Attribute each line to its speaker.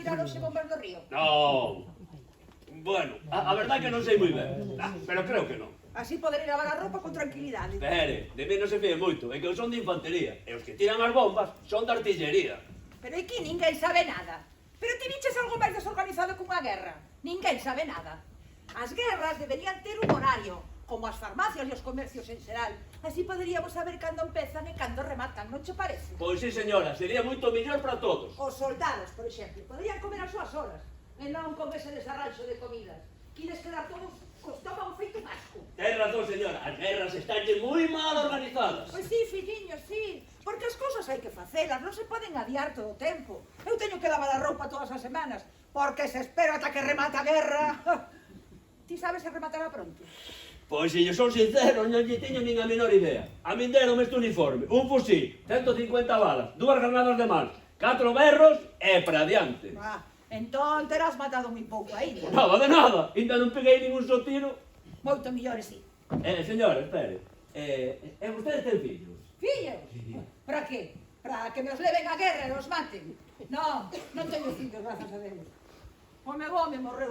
Speaker 1: Tiraron os bombas do río.
Speaker 2: Non. Bueno, a verdade que non sei moi ben, pero creo que non.
Speaker 1: Así poder ir a lavar a roupa con tranquilidade.
Speaker 2: Espere, de mí non se fíe moito, é que eu son de infantería, e os que tiran as bombas son de artillería.
Speaker 1: Pero aquí ninguén sabe nada. Pero ti viches algo máis desorganizado que unha guerra. Ninguén sabe nada. As guerras deberían ter un horario, como as farmacias e os comercios en xeral. Así poderíamos saber cando empezan e cando rematan, non che parece?
Speaker 2: Pois sí, señora, sería moito mellor para todos.
Speaker 1: Os soldados, por exemplo, poderían comer as súas horas e non con ese desarranxo de comidas. Quiles quedar todos co estómago feito un asco.
Speaker 2: Ten razón, señora, as guerras están moi mal organizadas.
Speaker 1: Pois sí, filliño, sí. Porque as cousas hai que facelas, non se poden adiar todo o tempo. Eu teño que lavar a roupa todas as semanas, porque se espero ata que remata a guerra. Ti sabes se rematará pronto?
Speaker 2: Pois se yo son sincero, non lle teño nin a menor idea. A min deron este uniforme, un fusil, 150 balas, 2 granadas de mar, 4 berros e para adiante.
Speaker 1: Entón terás matado moi pouco aí.
Speaker 2: Nada de nada, ainda non peguei ningún só tiro.
Speaker 1: Moito millores, sí.
Speaker 2: Señora, espere, vostede ten fillos?
Speaker 1: Fillos? Para que? Para que me os leven a guerra e os maten? Non, non teño fillos, grazas a Deus. O meu home morreu.